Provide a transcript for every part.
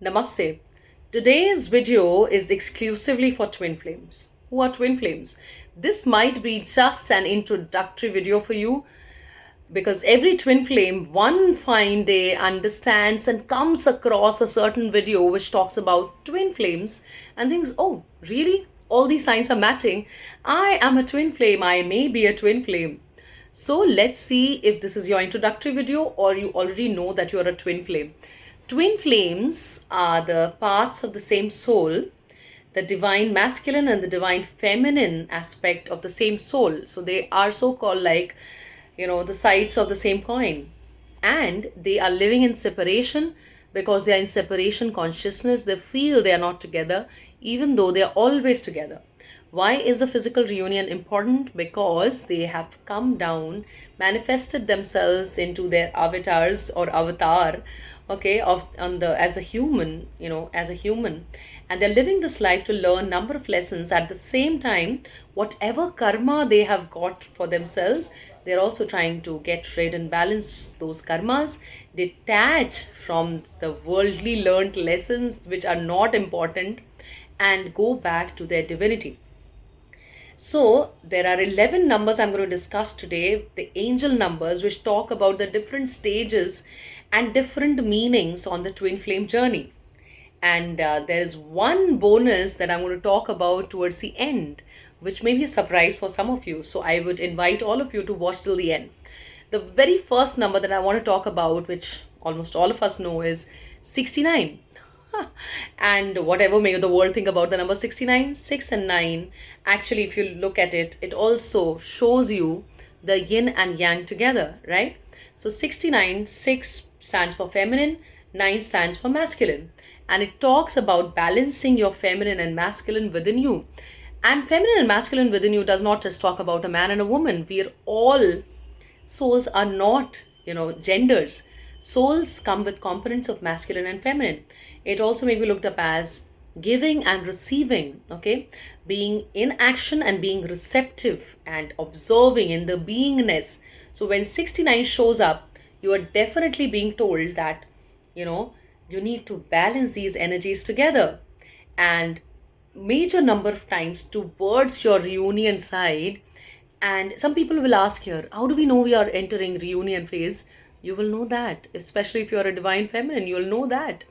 Namaste. Today's video is exclusively for twin flames. Who are twin flames? This might be just an introductory video for you because every twin flame one fine day understands and comes across a certain video which talks about twin flames and thinks, oh, really? All these signs are matching. I am a twin flame. I may be a twin flame. So let's see if this is your introductory video or you already know that you are a twin flame. Twin flames are the parts of the same soul, the divine masculine and the divine feminine aspect of the same soul. So they are so called like, the sides of the same coin. And they are living in separation because they are in separation consciousness. They feel they are not together, even though they are always together. Why is the physical reunion important? Because they have come down, manifested themselves into their avatars or avatar, okay, of on the as a human, as a human, and they're living this life to learn number of lessons at the same time. Whatever karma they have got for themselves, they're also trying to get rid and balance those karmas, detach from the worldly learned lessons which are not important, and go back to their divinity. So, there are 11 numbers I'm going to discuss today, the angel numbers, which talk about the different stages and different meanings on the twin flame journey. And there's one bonus that I'm going to talk about towards the end, which may be a surprise for some of you. So, I would invite all of you to watch till the end. The very first number that I want to talk about, which almost all of us know, is 69. And whatever may the world think about the number 69, 6 and 9, actually, if you look at it, it also shows you the yin and yang together, right? So 69, 6 stands for feminine, 9 stands for masculine. And it talks about balancing your feminine and masculine within you. And feminine and masculine within you does not just talk about a man and a woman. We are all souls are not, genders. Souls come with components of masculine and feminine. It also may be looked up as giving and receiving, okay? Being in action and being receptive and observing in the beingness. So when 69 shows up, you are definitely being told that, you need to balance these energies together. And major number of times towards your reunion side, and some people will ask here, how do we know we are entering reunion phase? You will know that, especially if you are a divine feminine, you will know that.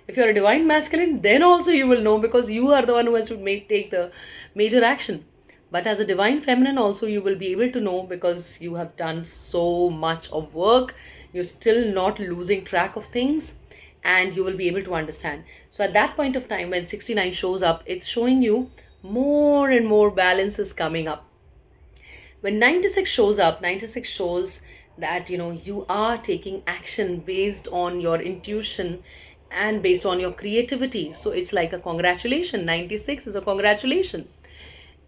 If you are a divine masculine, then also you will know because you are the one who has to take the major action. But as a divine feminine, also you will be able to know because you have done so much of work. You're still not losing track of things and you will be able to understand. So at that point of time, when 69 shows up, it's showing you more and more balance is coming up. When 96 shows up, 96 shows that you are taking action based on your intuition and based on your creativity. So it's like a congratulation. 96 is a congratulation.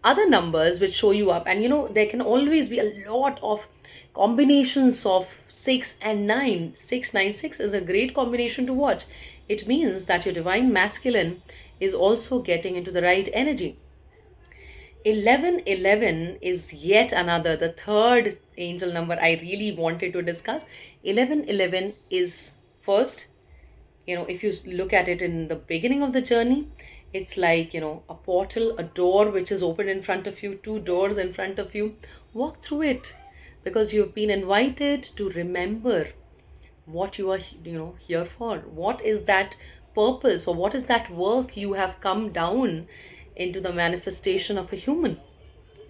Other numbers which show you up, and there can always be a lot of combinations of 6 and 9. 696 is a great combination to watch. It means that your divine masculine is also getting into the right energy. 1111 is yet another, the third angel number I really wanted to discuss. 1111 is first, if you look at it in the beginning of the journey, it's like, a portal, a door which is open in front of you, two doors in front of you. Walk through it because you've been invited to remember what you are, here for. What is that purpose or what is that work you have come down into the manifestation of a human.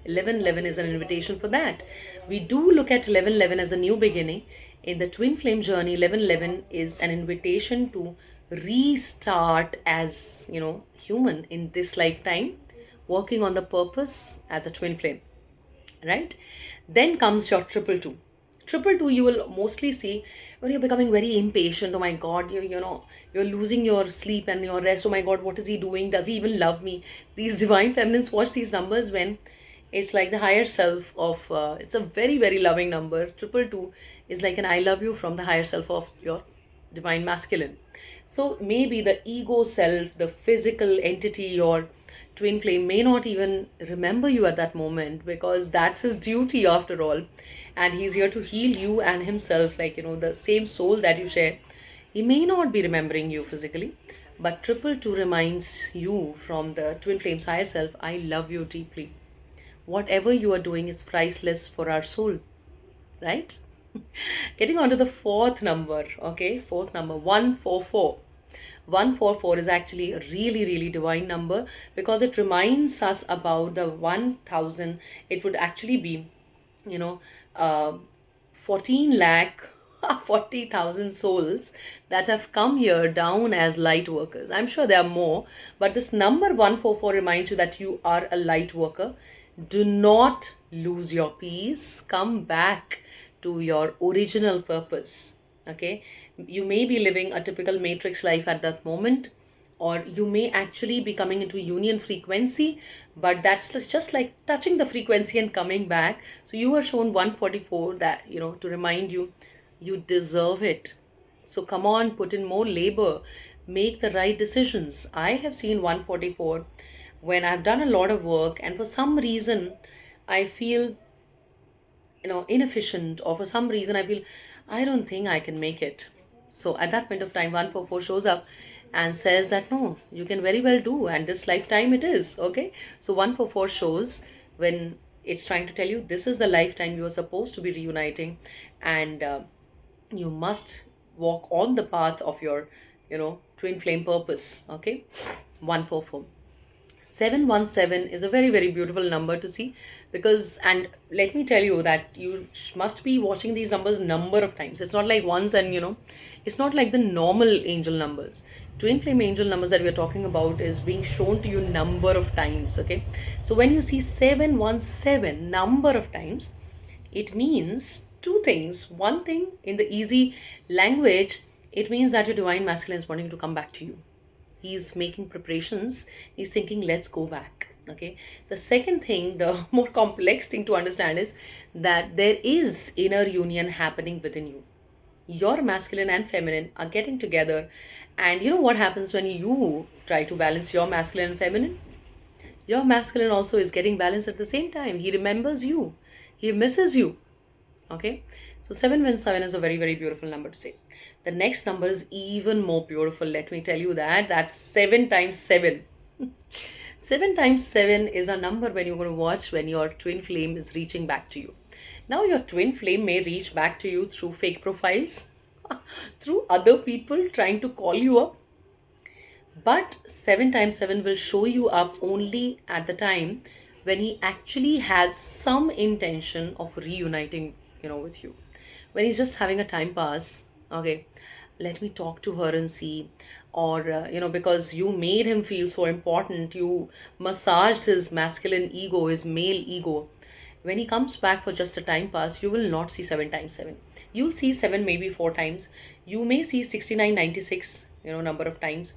1111 is an invitation for that. We do look at 1111 as a new beginning. In the twin flame journey, 1111 is an invitation to restart as, human in this lifetime, working on the purpose as a twin flame, right? Then comes your triple two. Triple two, you will mostly see when you're becoming very impatient. Oh my God, you're losing your sleep and your rest. Oh my God, what is he doing? Does he even love me? These divine feminines watch these numbers when it's like the higher self of, it's a very, very loving number. Triple two is like an I love you from the higher self of your divine masculine. So maybe the ego self, the physical entity, your twin flame may not even remember you at that moment because that's his duty after all. And he's here to heal you and himself, like, the same soul that you share. He may not be remembering you physically, but triple two reminds you from the twin flame's higher self, I love you deeply. Whatever you are doing is priceless for our soul, right? Getting on to the fourth number, okay? Fourth number, 144. 144 is actually a really, really divine number because it reminds us about the 1000. It would actually be, you know, uh, 14 lakh 40,000 souls that have come here down as light workers. I'm sure there are more, but this number 144 reminds you that you are a light worker. Do not lose your peace. Come back to your original purpose. Okay, you may be living a typical matrix life at that moment, or you may actually be coming into union frequency, but that's just like touching the frequency and coming back. So you are shown 144, that to remind you you deserve it. So come on, put in more labor, make the right decisions. I have seen 144 when I've done a lot of work and for some reason I feel inefficient, or for some reason I feel I don't think I can make it. So at that point of time, 144 shows up and says that no, you can very well do, and this lifetime it is. Okay, so 144 shows when it's trying to tell you this is the lifetime you are supposed to be reuniting, and you must walk on the path of your twin flame purpose. Okay, 144. 717 is a very, very beautiful number to see, because, and let me tell you that you must be watching these numbers number of times. It's not like once, and it's not like the normal angel numbers. Twin flame angel numbers that we're talking about is being shown to you number of times. Okay, so when you see 717 number of times, it means two things. One thing, in the easy language, it means that your divine masculine is wanting to come back to you. He's making preparations. He's thinking, let's go back. Okay, the second thing, the more complex thing to understand, is that there is inner union happening within you. Your masculine and feminine are getting together, and you know what happens when you try to balance your masculine and feminine? Your masculine also is getting balanced at the same time. He remembers you, he misses you. Okay, so 717 is a very, very beautiful number to say. The next number is even more beautiful, let me tell you that. That's 7 times 7. 7 times 7 is a number when you're going to watch when your twin flame is reaching back to you. Now your twin flame may reach back to you through fake profiles, through other people trying to call you up, but 7 times 7 will show you up only at the time when he actually has some intention of reuniting with you. When he's just having a time pass, okay, let me talk to her and see. Or because you made him feel so important, you massaged his masculine ego, his male ego. When he comes back for just a time pass, you will not see 7 times 7. You'll see 7 maybe 4 times. You may see 6996 number of times,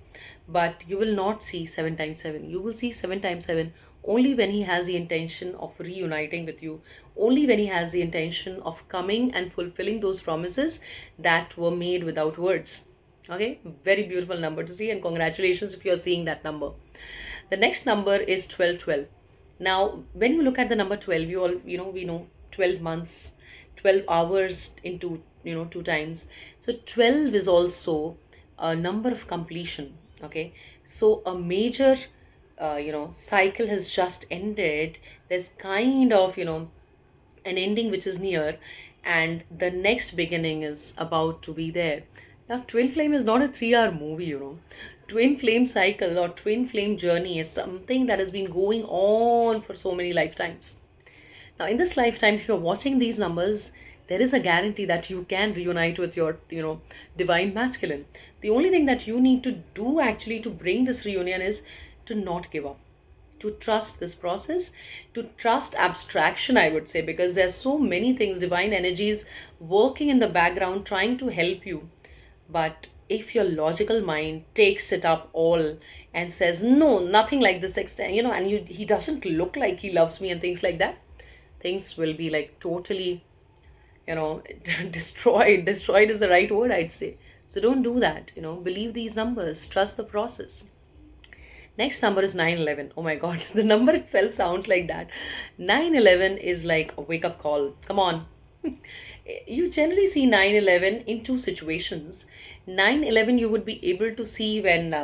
but you will not see 7 times 7. You will see 7 times 7 only when he has the intention of reuniting with you, only when he has the intention of coming and fulfilling those promises that were made without words. Okay, very beautiful number to see, and congratulations if you're seeing that number. The next number is 1212. Now when you look at the number 12, we know 12 months, 12 hours into two times. So 12 is also a number of completion. Okay, so a major cycle has just ended. There's kind of an ending which is near, and the next beginning is about to be there. Now twin flame is not a 3-hour movie. Twin flame cycle or twin flame journey is something that has been going on for so many lifetimes. Now in this lifetime, if you're watching these numbers, there is a guarantee that you can reunite with your divine masculine. The only thing that you need to do actually to bring this reunion is to not give up, to trust this process, to trust abstraction, I would say, because there's so many things, divine energies working in the background trying to help you. But if your logical mind takes it up all and says no, nothing like this extent, and he doesn't look like he loves me and things like that, things will be like totally destroyed is the right word, I'd say. So don't do that. Believe these numbers, trust the process. Next number is 911. Oh my god, the number itself sounds like that. 911 is like a wake up call. Come on. You generally see 9/11 in two situations. 9/11 you would be able to see when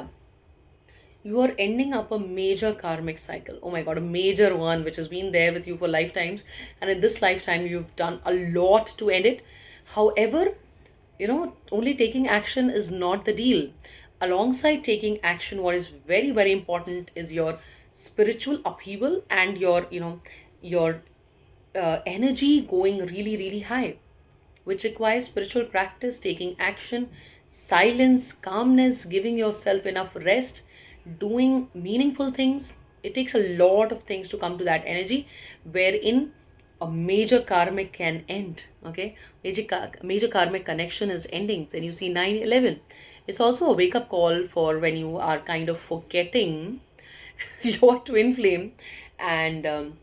you are ending up a major karmic cycle. Oh my god, a major one which has been there with you for lifetimes, and in this lifetime you've done a lot to end it. However, only taking action is not the deal. Alongside taking action, what is very, very important is your spiritual upheaval and your energy going really, really high, which requires spiritual practice, taking action, silence, calmness, giving yourself enough rest, doing meaningful things. It takes a lot of things to come to that energy wherein a major karmic can end. Okay, major karmic connection is ending. Then you see 9/11. It's also a wake up call for when you are kind of forgetting your twin flame, and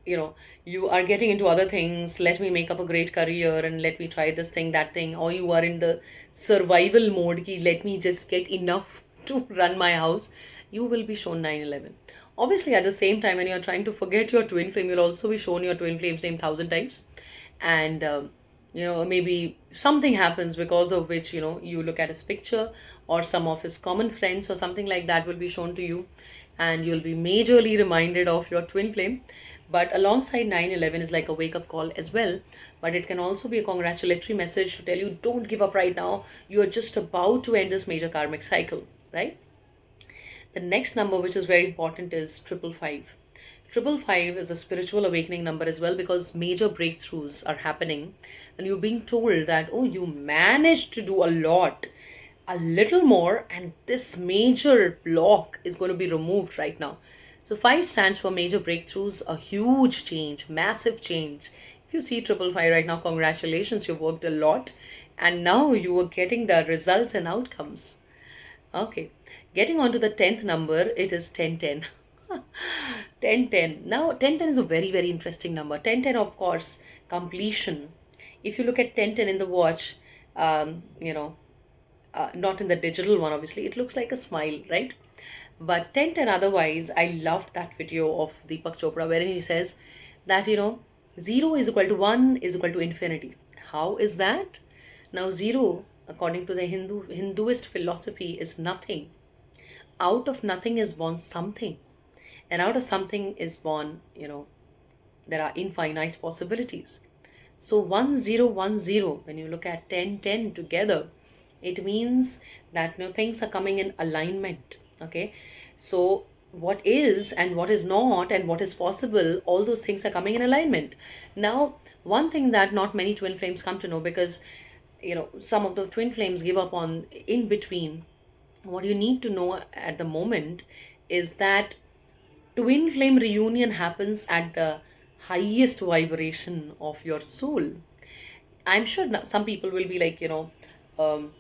you are getting into other things. Let me make up a great career and let me try this thing, that thing. Or you are in the survival mode ki, let me just get enough to run my house. You will be shown 9/11. Obviously, at the same time, when you're trying to forget your twin flame, you'll also be shown your twin flame's name 1,000 times. And maybe something happens because of which you look at his picture, or some of his common friends or something like that will be shown to you, and you'll be majorly reminded of your twin flame. But alongside 9/11 is like a wake up call as well, but it can also be a congratulatory message to tell you don't give up right now. You are just about to end this major karmic cycle, right? The next number, which is very important, is 555. 555 is a spiritual awakening number as well, because major breakthroughs are happening, and you're being told that, oh, you managed to do a lot, a little more, and this major block is going to be removed right now. So 5 stands for major breakthroughs, a huge change, massive change. If you see 555 right now, congratulations, you've worked a lot, and now you are getting the results and outcomes. Okay, getting on to the 10th number, it is 1010. 1010. Now, 1010 is a very, very interesting number. 1010, of course, completion. If you look at 1010 in the watch, um, you know, not in the digital one, obviously, it looks like a smile, right? But 1010 otherwise, I loved that video of Deepak Chopra wherein he says that, 0 is equal to 1 is equal to infinity. How is that? Now, 0, according to the Hinduist philosophy, is nothing. Out of nothing is born something. And out of something is born, there are infinite possibilities. So 1010, when you look at 1010 together, it means that things are coming in alignment. Okay, so what is and what is not and what is possible, all those things are coming in alignment. Now, one thing that not many twin flames come to know, because some of the twin flames give up on in between, what you need to know at the moment is that twin flame reunion happens at the highest vibration of your soul. I'm sure some people will be like, um,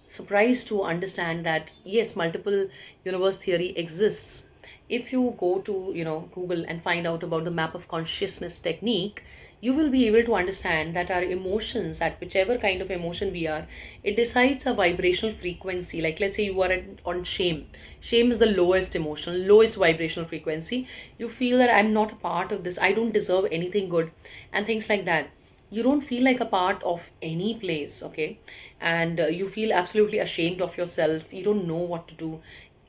surprised to understand that yes, multiple universe theory exists. If you go to Google and find out about the map of consciousness technique, you will be able to understand that our emotions, at whichever kind of emotion we are, it decides a vibrational frequency. Like, let's say you are on shame. Shame is the lowest emotion, lowest vibrational frequency. You feel that I'm not a part of this, I don't deserve anything good, and things like that. You don't feel like a part of any place. Okay, and you feel absolutely ashamed of yourself. You don't know what to do,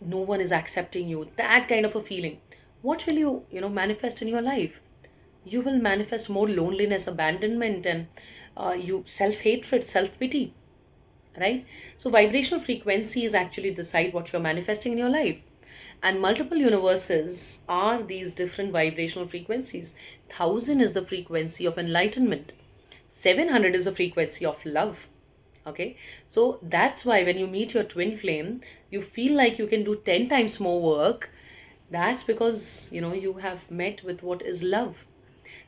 no one is accepting you, that kind of a feeling. What will you manifest in your life? You will manifest more loneliness, abandonment, and you self-hatred, self-pity, right? So vibrational frequencies actually decide what you're manifesting in your life, and multiple universes are these different vibrational frequencies. 1,000 is the frequency of enlightenment, 700 is the frequency of love. Okay, so that's why when you meet your twin flame, you feel like you can do 10 times more work. That's because you have met with what is love.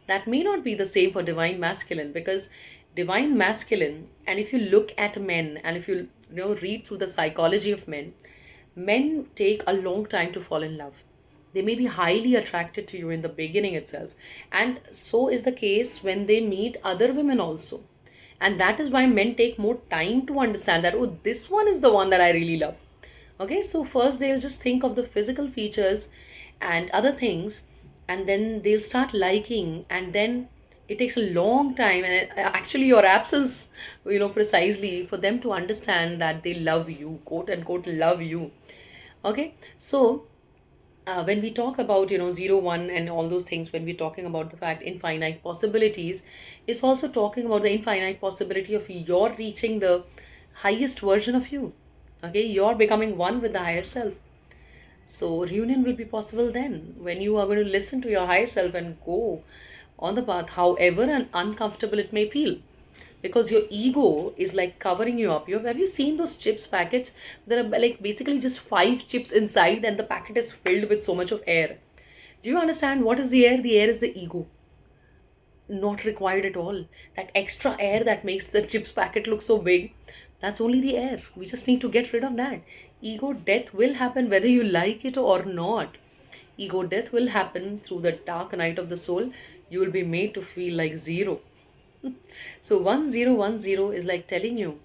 That may not be the same for divine masculine, because divine masculine, and if you look at men, and if you read through the psychology of men, men take a long time to fall in love. They may be highly attracted to you in the beginning itself, and so is the case when they meet other women also. And that is why men take more time to understand that, oh, this one is the one that I really love. Okay, so first they'll just think of the physical features and other things, and then they'll start liking, and then It takes a long time, and actually your absence, precisely for them to understand that they love you, quote unquote love you. Okay. So when we talk about 0 1 and all those things, when we're talking about the fact infinite possibilities, it's also talking about the infinite possibility of your reaching the highest version of you. Okay, you're becoming one with the higher self. So reunion will be possible then, when you are going to listen to your higher self and go on the path, however uncomfortable it may feel, because your ego is like covering you up. Have you seen those chips packets? There are like basically just five chips inside, and the packet is filled with so much of air. Do you understand what is the air? The air is the ego. Not required at all. That extra air that makes the chips packet look so big, that's only the air. We just need to get rid of that. Ego death will happen whether you like it or not. Ego death will happen through the dark night of the soul. You will be made to feel like zero. So 1010 is like telling you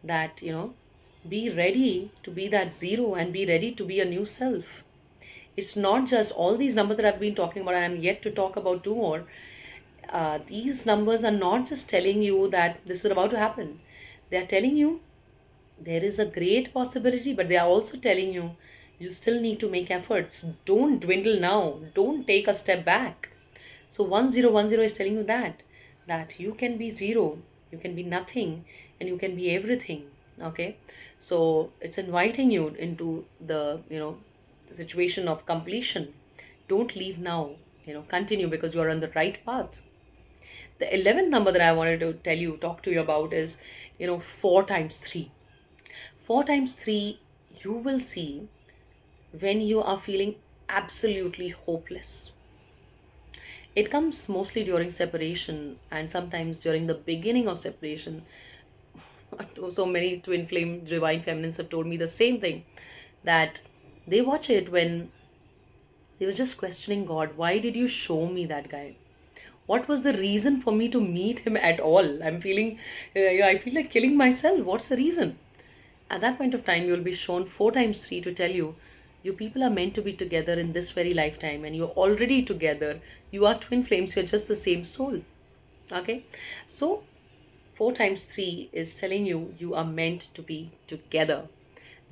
that, be ready to be that zero and be ready to be a new self. It's not just all these numbers that I've been talking about, and I'm yet to talk about two more. These numbers are not just telling you that this is about to happen. They are telling you there is a great possibility, but they are also telling you you still need to make efforts. Don't dwindle now. Don't take a step back. So 1010 is telling you that you can be zero, you can be nothing, and you can be everything. Okay? So it's inviting you into the situation of completion. Don't leave now. Continue, because you are on the right path. The 11th number that I wanted to talk to you about is, 4 times 3. 4 times 3, you will see when you are feeling absolutely hopeless. It comes mostly during separation and sometimes during the beginning of separation. So many twin flame divine feminines have told me the same thing, that they watch it when they were just questioning God. Why did you show me that guy? What was the reason for me to meet him at all? I'm feeling, I feel like killing myself. What's the reason? At that point of time, you'll be shown 4 times 3 to tell you, you people are meant to be together in this very lifetime, and you're already together. You are twin flames, you're just the same soul. Okay? So, 4 times 3 is telling you, you are meant to be together.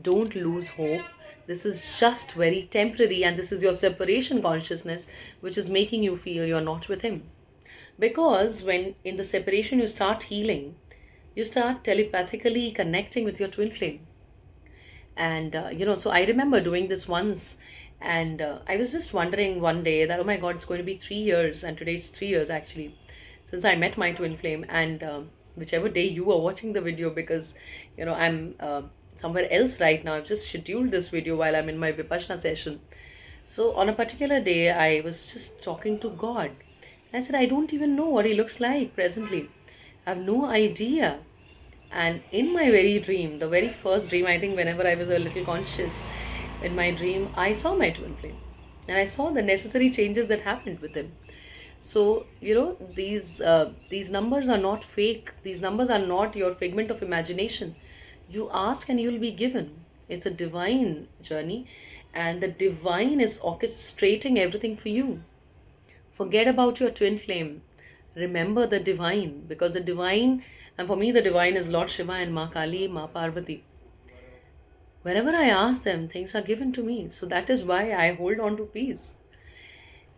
Don't lose hope. This is just very temporary, and this is your separation consciousness which is making you feel you're not with him. Because when in the separation you start healing, you start telepathically connecting with your twin flame. And so I remember doing this once, and I was just wondering one day that, oh my god, it's going to be 3 years, and today it's 3 years actually since I met my twin flame. And whichever day you are watching the video, because I'm somewhere else right now. I've just scheduled this video while I'm in my vipassana session. So on a particular day, I was just talking to God. I said, I don't even know what he looks like presently. I have no idea. And in my very dream, the very first dream, I think whenever I was a little conscious, in my dream, I saw my twin flame. And I saw the necessary changes that happened with him. So, these numbers are not fake. These numbers are not your figment of imagination. You ask and you'll be given. It's a divine journey, and the divine is orchestrating everything for you. Forget about your twin flame. Remember the divine, because the divine, and for me, the divine is Lord Shiva and Ma Kali, Ma Parvati. Whenever I ask them, things are given to me. So that is why I hold on to peace.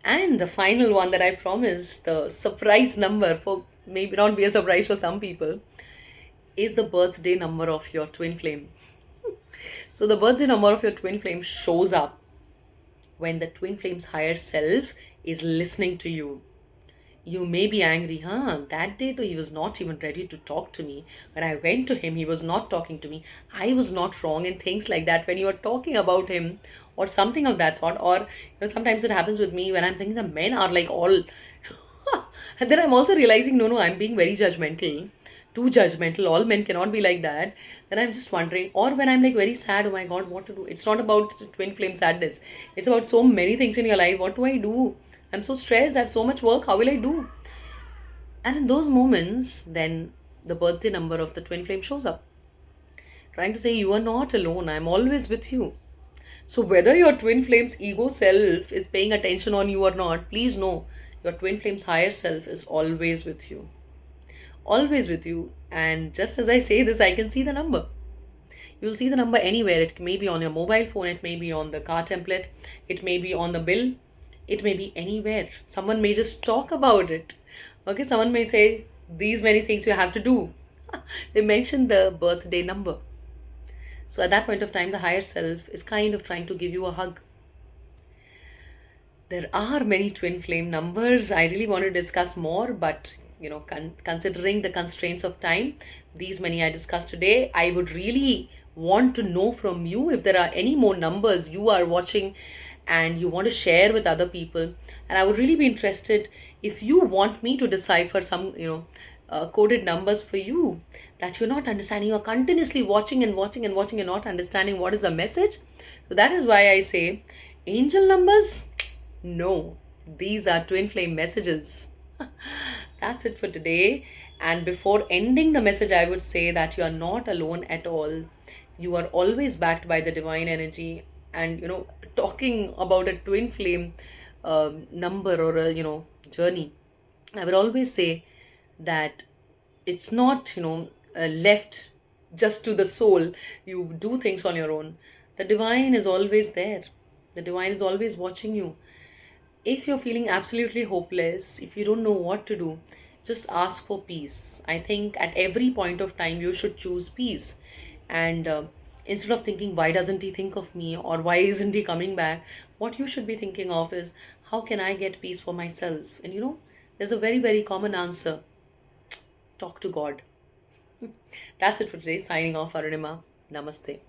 And the final one that I promised, the surprise number, for maybe not be a surprise for some people, is the birthday number of your twin flame. So the birthday number of your twin flame shows up when the twin flame's higher self is listening to you. You may be angry, huh? That day, though, he was not even ready to talk to me. When I went to him, he was not talking to me. I was not wrong, and things like that. When you are talking about him, or something of that sort, or sometimes it happens with me when I'm thinking the men are like all. And then I'm also realizing, no, I'm being very judgmental, too judgmental. All men cannot be like that. Then I'm just wondering, or when I'm like very sad, oh my god, what to do? It's not about twin flame sadness. It's about so many things in your life. What do I do? I'm so stressed. I have so much work. How will I do? And in those moments, then the birthday number of the twin flame shows up, trying to say, you are not alone. I'm always with you. So whether your twin flame's ego self is paying attention on you or not, please know Your twin flame's higher self is always with you. Always with you. And just as I say this, I can see the number. You'll see the number anywhere. It may be on your mobile phone, it may be on the car template, it may be on the bill, it may be anywhere. Someone may just talk about it. Okay, someone may say these many things you have to do. They mention the birthday number. So at that point of time, the higher self is kind of trying to give you a hug. There are many twin flame numbers. I really want to discuss more, but considering the constraints of time, these many I discussed today, I would really want to know from you if there are any more numbers you are watching and you want to share with other people. And I would really be interested if you want me to decipher some, coded numbers for you that you're not understanding. You're continuously watching and watching and watching and not understanding what is the message. So that is why I say angel numbers. No, these are twin flame messages. That's it for today. And before ending the message, I would say that you are not alone at all. You are always backed by the divine energy. And, talking about a twin flame number or a, journey, I would always say that it's not, left just to the soul. You do things on your own. The divine is always there. The divine is always watching you. If you're feeling absolutely hopeless, if you don't know what to do, just ask for peace. I think at every point of time you should choose peace. And instead of thinking, why doesn't he think of me or why isn't he coming back, what you should be thinking of is, how can I get peace for myself? And there's a very, very common answer: talk to God. That's it for today. Signing off, Arunima. Namaste.